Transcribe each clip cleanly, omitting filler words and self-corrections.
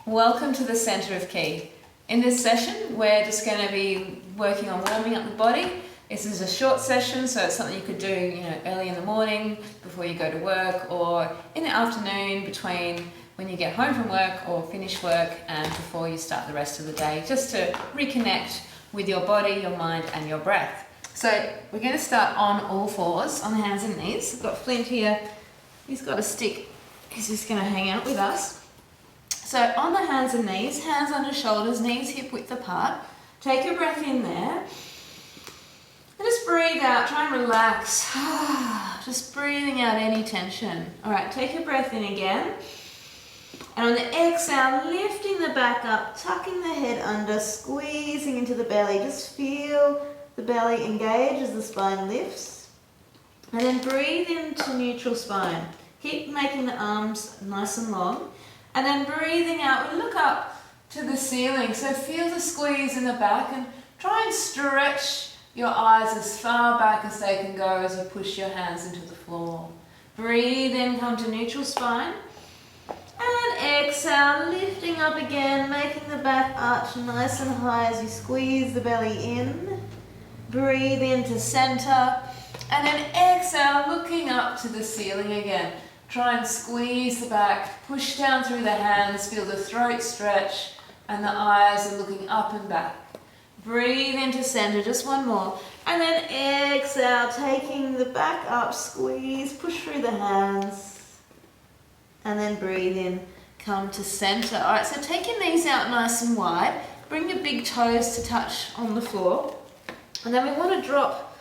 Welcome to the Center of Ki. In this session, we're just going to be working on warming up the body. This is a short session, so it's something you could do, early in the morning before you go to work, or in the afternoon between when you get home from work or finish work and before you start the rest of the day, just to reconnect with your body, your mind, and your breath. So we're going to start on all fours, on the hands and knees. I've got Flint here. He's got a stick. He's just going to hang out with us. So on the hands and knees, hands under shoulders, knees hip width apart. Take your breath in there. And just breathe out. Try and relax. Just breathing out any tension. All right, take your breath in again. And on the exhale, lifting the back up, tucking the head under, squeezing into the belly. Just feel the belly engage as the spine lifts. And then breathe into neutral spine. Keep making the arms nice and long. And then breathing out, we look up to the ceiling. So feel the squeeze in the back and try and stretch your eyes as far back as they can go as you push your hands into the floor. Breathe in, come to neutral spine. And exhale, lifting up again, making the back arch nice and high as you squeeze the belly in. Breathe into center. And then exhale, looking up to the ceiling again. Try and squeeze the back, push down through the hands, feel the throat stretch, and the eyes are looking up and back. Breathe into center, just one more. And then exhale, taking the back up, squeeze, push through the hands. And then breathe in, come to center. All right, so take your knees out nice and wide. Bring your big toes to touch on the floor. And then we want to drop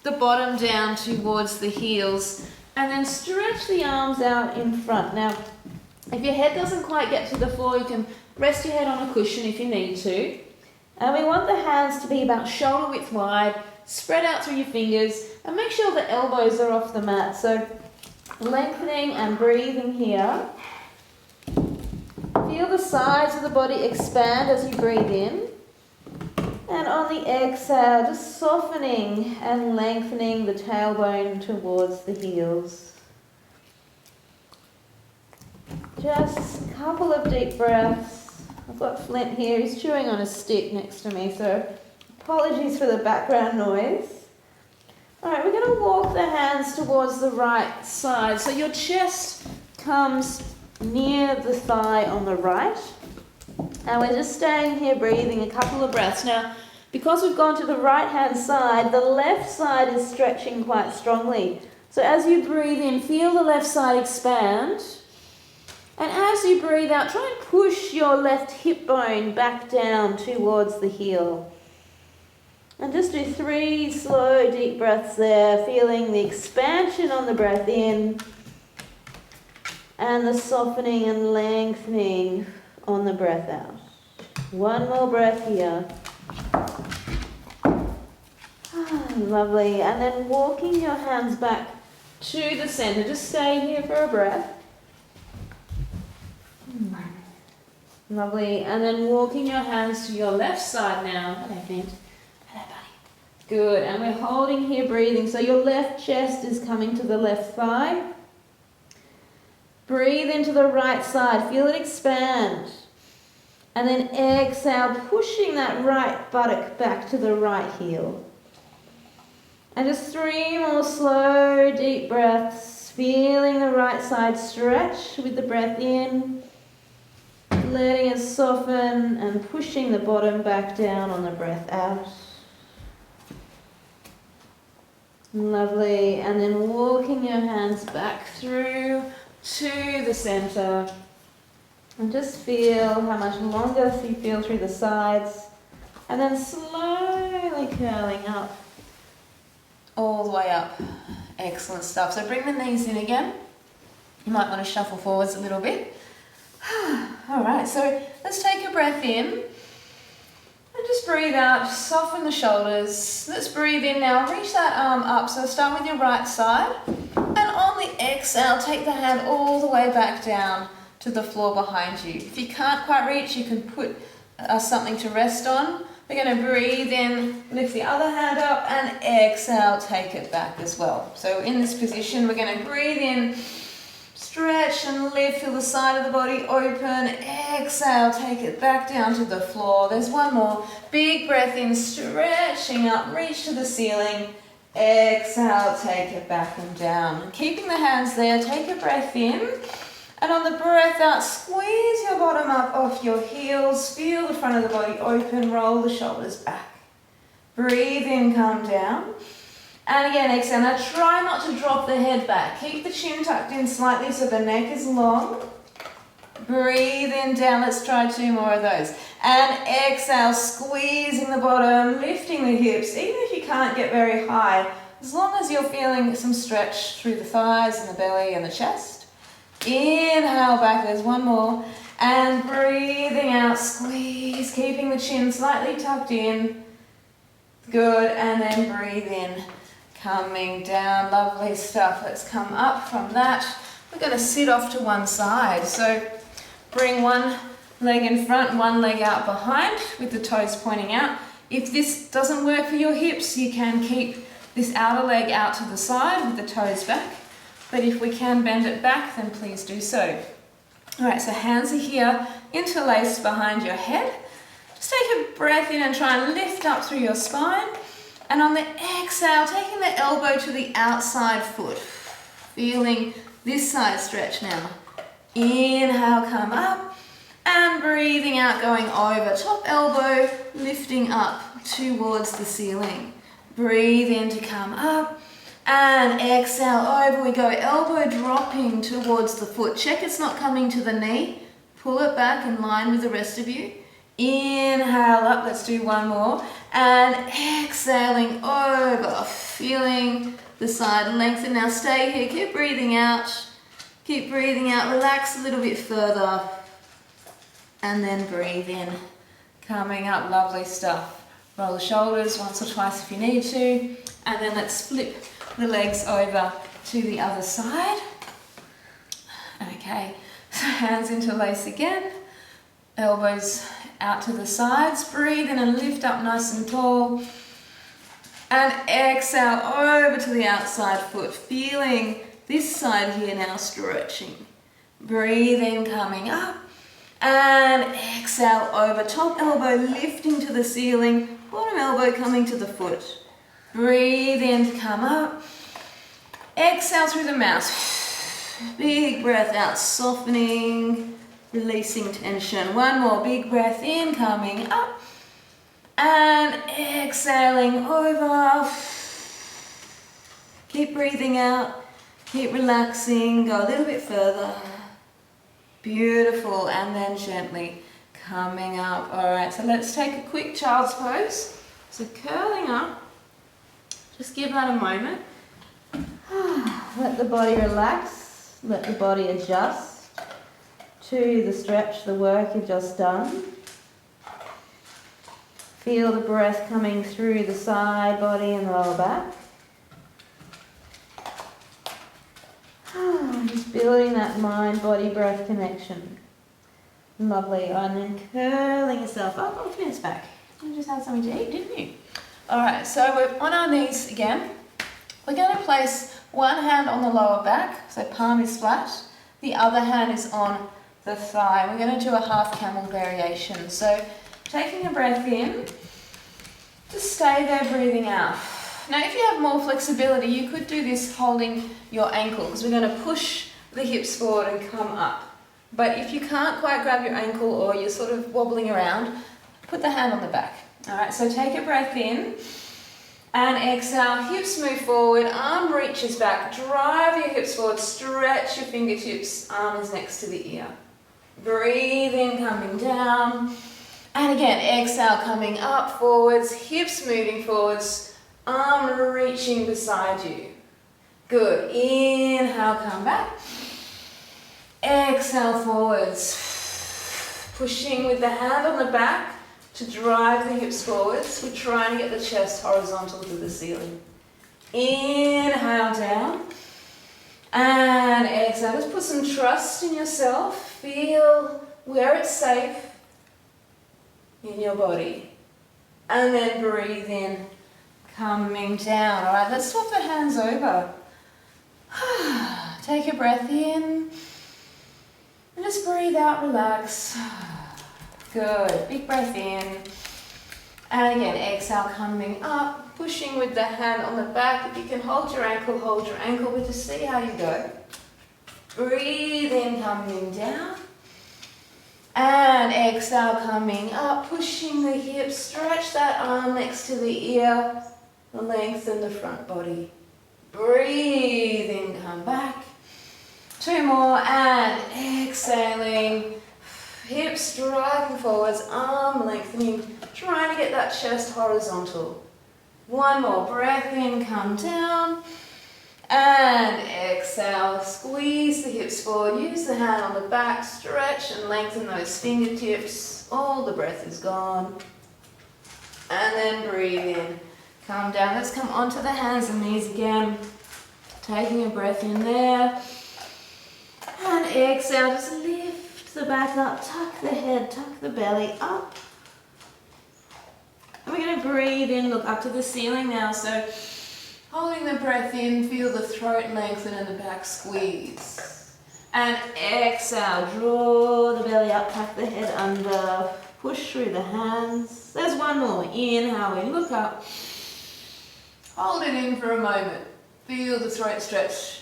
the bottom down towards the heels. And then stretch the arms out in front. Now, if your head doesn't quite get to the floor, you can rest your head on a cushion if you need to. And we want the hands to be about shoulder width wide, spread out through your fingers, and make sure the elbows are off the mat. So lengthening and breathing here. Feel the sides of the body expand as you breathe in. And on the exhale, just softening and lengthening the tailbone towards the heels. Just a couple of deep breaths. I've got Flint here, he's chewing on a stick next to me, so apologies for the background noise. Alright, we're going to walk the hands towards the right side. So your chest comes near the thigh on the right. And we're just staying here breathing a couple of breaths. Now, because we've gone to the right-hand side, the left side is stretching quite strongly. So as you breathe in, feel the left side expand. And as you breathe out, try and push your left hip bone back down towards the heel. And just do 3 slow, deep breaths there, feeling the expansion on the breath in and the softening and lengthening on the breath out. One more breath here. Lovely. And then walking your hands back to the center. Just stay here for a breath. Lovely. And then walking your hands to your left side now. Hello, Flint. Hello, buddy. Good. And we're holding here, breathing. So your left chest is coming to the left thigh. Breathe into the right side. Feel it expand. And then exhale, pushing that right buttock back to the right heel. And just 3 more slow, deep breaths. Feeling the right side stretch with the breath in. Letting it soften and pushing the bottom back down on the breath out. Lovely. And then walking your hands back through to the center. And just feel how much longer you feel through the sides. And then slowly curling up. All the way up. Excellent stuff. So bring the knees in again. You might want to shuffle forwards a little bit. Alright, so let's take a breath in. And just breathe out. Soften the shoulders. Let's breathe in now. Reach that arm up. So start with your right side. And on the exhale, take the hand all the way back down to the floor behind you. If you can't quite reach, you can put something to rest on. We're going to breathe in, lift the other hand up, and exhale, take it back as well. So in this position, we're going to breathe in, Stretch and lift, feel the side of the body open. Exhale, take it back down to the floor. There's one more. Big breath in, stretching up, reach to the ceiling. Exhale, take it back and down. Keeping the hands there, take a breath in. And on the breath out, squeeze your bottom up off your heels. Feel the front of the body open, roll the shoulders back. Breathe in, come down. And again, exhale. Now try not to drop the head back. Keep the chin tucked in slightly so the neck is long. Breathe in, down. Let's try 2 more of those. And exhale, squeezing the bottom, lifting the hips, even if you can't get very high, as long as you're feeling some stretch through the thighs and the belly and the chest. Inhale back, there's one more. And breathing out, squeeze, keeping the chin slightly tucked in. Good, and then breathe in. Coming down, lovely stuff. Let's come up from that. We're going to sit off to one side. So bring one leg in front, one leg out behind with the toes pointing out. If this doesn't work for your hips, you can keep this outer leg out to the side with the toes back. But if we can bend it back, then please do so. All right, so hands are here, interlaced behind your head. Just take a breath in and try and lift up through your spine. And on the exhale, taking the elbow to the outside foot. Feeling this side stretch now. Inhale, come up. And breathing out, going over. Top elbow, lifting up towards the ceiling. Breathe in to come up. And exhale, over we go. Elbow dropping towards the foot. Check it's not coming to the knee. Pull it back in line with the rest of you. Inhale up, let's do one more. And exhaling over, feeling the side lengthen. Now stay here, keep breathing out. Keep breathing out, relax a little bit further. And then breathe in. Coming up, lovely stuff. Roll the shoulders once or twice if you need to. And then let's flip the legs over to the other side. Okay, so hands interlace again. Elbows out to the sides. Breathe in and lift up nice and tall. And exhale over to the outside foot. Feeling this side here now stretching. Breathe in, coming up. And exhale over. Top elbow lifting to the ceiling. Bottom elbow coming to the foot. Breathe in to come up. Exhale through the mouth. Big breath out, softening. Releasing tension. One more big breath in, coming up. And exhaling over. Keep breathing out. Keep relaxing. Go a little bit further. Beautiful. And then gently coming up. All right, so let's take a quick child's pose. So curling up. Just give that a moment. Let the body relax. Let the body adjust to the stretch, the work you've just done. Feel the breath coming through the side body and the lower back. Just building that mind-body-breath connection. Lovely. And then curling yourself up. Oh, finish back. You just had something to eat, didn't you? All right, so we're on our knees again. We're going to place one hand on the lower back, so palm is flat. The other hand is on the thigh. We're going to do a half camel variation. So taking a breath in, just stay there breathing out. Now if you have more flexibility, you could do this holding your ankle, because we're going to push the hips forward and come up. But if you can't quite grab your ankle or you're sort of wobbling around, put the hand on the back. All right, so take a breath in and exhale, hips move forward, arm reaches back, drive your hips forward, stretch your fingertips, arm is next to the ear. Breathe in, coming down. And again, exhale, coming up, forwards, hips moving forwards, arm reaching beside you. Good. Inhale, come back. Exhale, forwards. Pushing with the hand on the back to drive the hips forwards. We're trying to get the chest horizontal to the ceiling. Inhale, down. And exhale. Just put some trust in yourself. Feel where it's safe in your body. And then breathe in, coming down. All right, let's swap the hands over. Take a breath in. And just breathe out, relax. Good. Big breath in. And again, exhale, coming up, pushing with the hand on the back. If you can hold your ankle, but just see how you go. Breathe in, coming down. And exhale, coming up, pushing the hips. Stretch that arm next to the ear. Lengthen the front body. Breathe in, come back. 2 more, and exhaling. Hips driving forwards, arm lengthening, trying to get that chest horizontal. 1 more, breath in, come down, and exhale. Squeeze the hips forward, use the hand on the back, stretch and lengthen those fingertips. All the breath is gone. And then breathe in, come down. Let's come onto the hands and knees again. Taking a breath in there. And exhale, just lift the back up, tuck the head, tuck the belly up. And we're going to breathe in, look up to the ceiling now. So holding the breath in, feel the throat lengthen and the back squeeze. And exhale, draw the belly up, tuck the head under, push through the hands. There's 1 more. Inhale, we look up. Hold it in for a moment. Feel the throat stretch.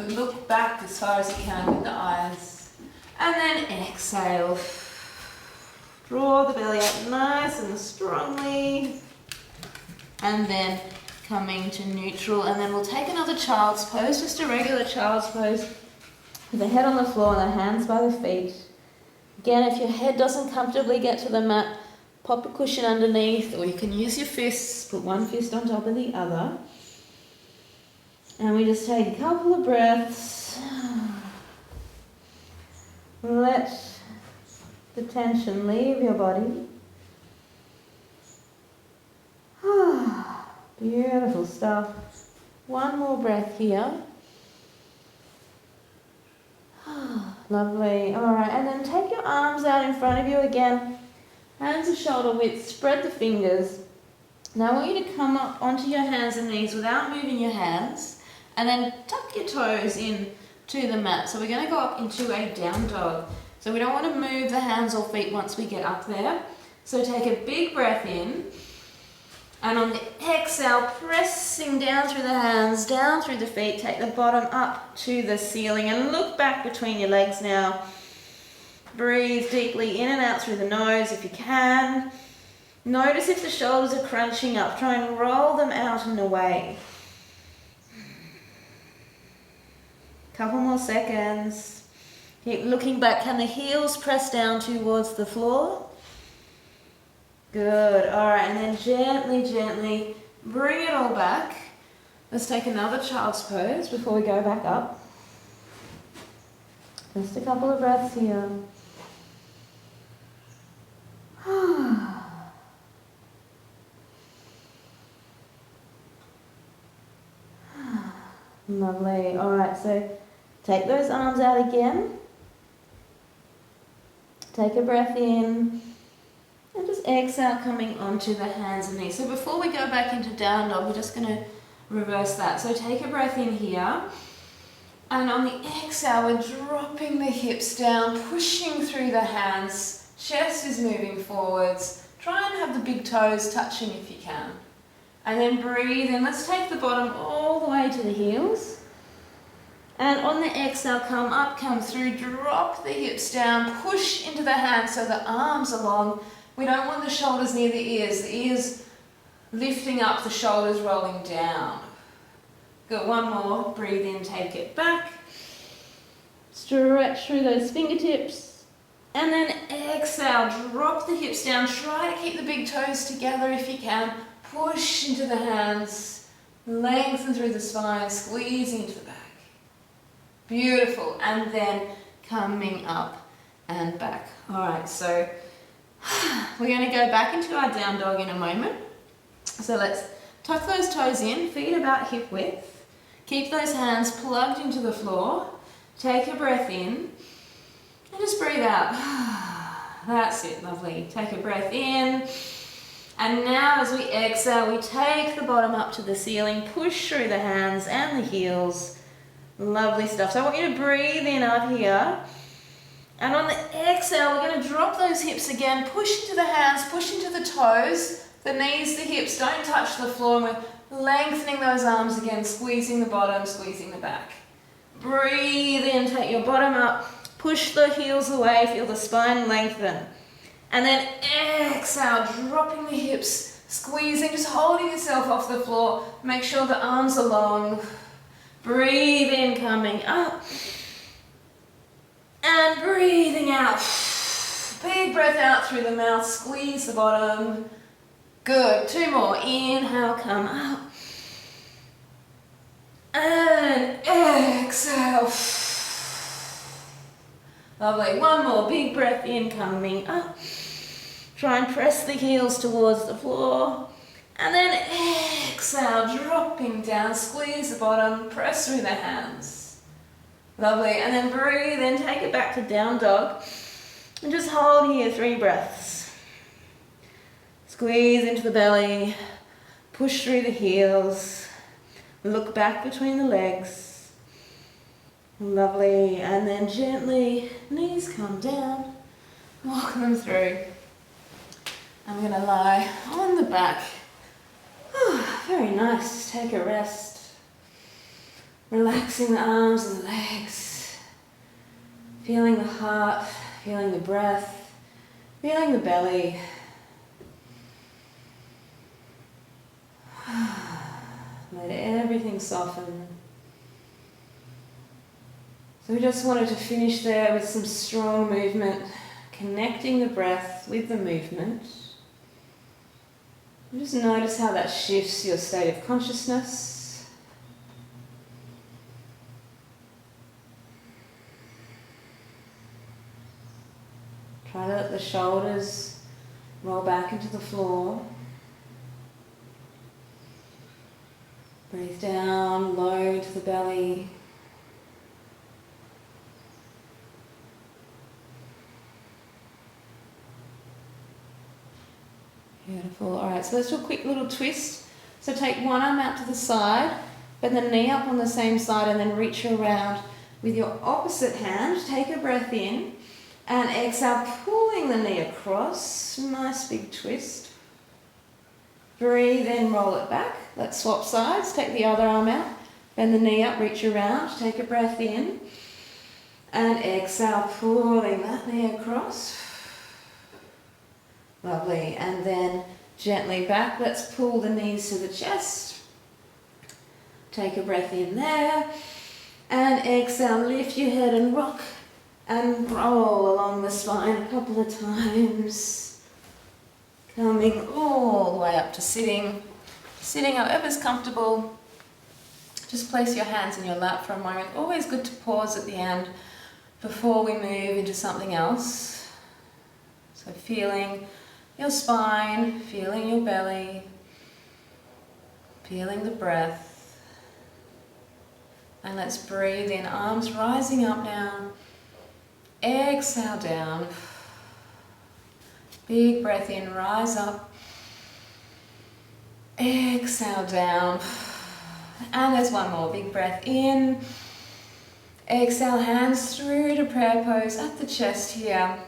Look back as far as you can with the eyes. And then exhale. Draw the belly up nice and strongly. And then coming to neutral. And then we'll take another child's pose, just a regular child's pose. With the head on the floor and the hands by the feet. Again, if your head doesn't comfortably get to the mat, pop a cushion underneath, or you can use your fists. Put 1 fist on top of the other. And we just take a couple of breaths. Let the tension leave your body. Beautiful stuff. 1 more breath here. Lovely. All right, and then take your arms out in front of you again. Hands are shoulder width. Spread the fingers. Now I want you to come up onto your hands and knees without moving your hands. And then tuck your toes in to the mat. So we're going to go up into a down dog. So we don't want to move the hands or feet once we get up there. So take a big breath in. And on the exhale, pressing down through the hands, down through the feet. Take the bottom up to the ceiling and look back between your legs now. Breathe deeply in and out through the nose if you can. Notice if the shoulders are crunching up. Try and roll them out and away. Couple more seconds. Keep looking back. Can the heels press down towards the floor? Good. All right, and then gently, gently bring it all back. Let's take another child's pose before we go back up. Just a couple of breaths here. Lovely. All right, so take those arms out again. Take a breath in. And just exhale, coming onto the hands and knees. So before we go back into down dog, we're just going to reverse that. So take a breath in here. And on the exhale, we're dropping the hips down, pushing through the hands. Chest is moving forwards. Try and have the big toes touching if you can. And then breathe in. Let's take the bottom all the way to the heels. And on the exhale, come up, come through, drop the hips down, push into the hands so the arms are long. We don't want the shoulders near the ears lifting up, the shoulders rolling down. Good, 1 more. Breathe in, take it back. Stretch through those fingertips. And then exhale, drop the hips down. Try to keep the big toes together if you can. Push into the hands. Lengthen through the spine, squeezing into the back. Beautiful. And then coming up and back. All right, so we're going to go back into our down dog in a moment. So let's tuck those toes in, feet about hip width. Keep those hands plugged into the floor. Take a breath in and just breathe out. That's it, lovely. Take a breath in. And now as we exhale, we take the bottom up to the ceiling, push through the hands and the heels. Lovely stuff. So I want you to breathe in up here. And on the exhale, we're going to drop those hips again. Push into the hands, push into the toes. The knees, the hips don't touch the floor. And we're lengthening those arms again, squeezing the bottom, squeezing the back. Breathe in, take your bottom up. Push the heels away, feel the spine lengthen. And then exhale, dropping the hips, squeezing, just holding yourself off the floor. Make sure the arms are long. Breathe in, coming up. And breathing out. Big breath out through the mouth, squeeze the bottom. Good, 2 more. Inhale, come up. And exhale. Lovely. 1 more. Big breath in, coming up. Try and press the heels towards the floor. And then exhale, dropping down. Squeeze the bottom. Press through the hands. Lovely. And then breathe in. Take it back to down dog. And just hold here 3 breaths. Squeeze into the belly. Push through the heels. Look back between the legs. Lovely, and then gently, knees come down, walk them through. I'm going to lie on the back. Very nice, just take a rest. Relaxing the arms and the legs. Feeling the heart, feeling the breath, feeling the belly. Let everything soften. So we just wanted to finish there with some strong movement, connecting the breath with the movement. And just notice how that shifts your state of consciousness. Try to let the shoulders roll back into the floor. Breathe down, low to the belly. Beautiful. Alright, so let's do a quick little twist. So take one arm out to the side, bend the knee up on the same side, and then reach around with your opposite hand. Take a breath in and exhale, pulling the knee across. Nice big twist. Breathe in, roll it back. Let's swap sides. Take the other arm out, bend the knee up, reach around. Take a breath in and exhale, pulling that knee across. Lovely, and then gently back. Let's pull the knees to the chest. Take a breath in there. And exhale, lift your head and rock and roll along the spine a couple of times. Coming all the way up to sitting. Sitting however's comfortable. Just place your hands in your lap for a moment. Always good to pause at the end before we move into something else. So feeling your spine, feeling your belly, feeling the breath. And let's breathe in, arms rising up now. Exhale down. Big breath in, rise up. Exhale down. And there's one more, big breath in. Exhale, hands through to prayer pose at the chest here.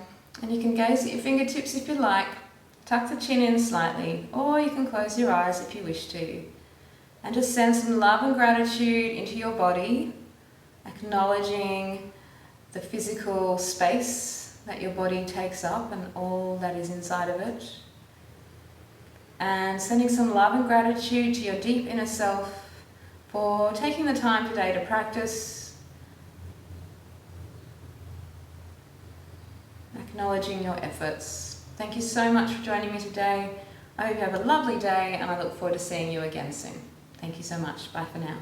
And you can gaze at your fingertips if you like. Tuck the chin in slightly, or you can close your eyes if you wish to. And just send some love and gratitude into your body, acknowledging the physical space that your body takes up and all that is inside of it. And sending some love and gratitude to your deep inner self for taking the time today to practice, acknowledging your efforts. Thank you so much for joining me today. I hope you have a lovely day and I look forward to seeing you again soon. Thank you so much. Bye for now.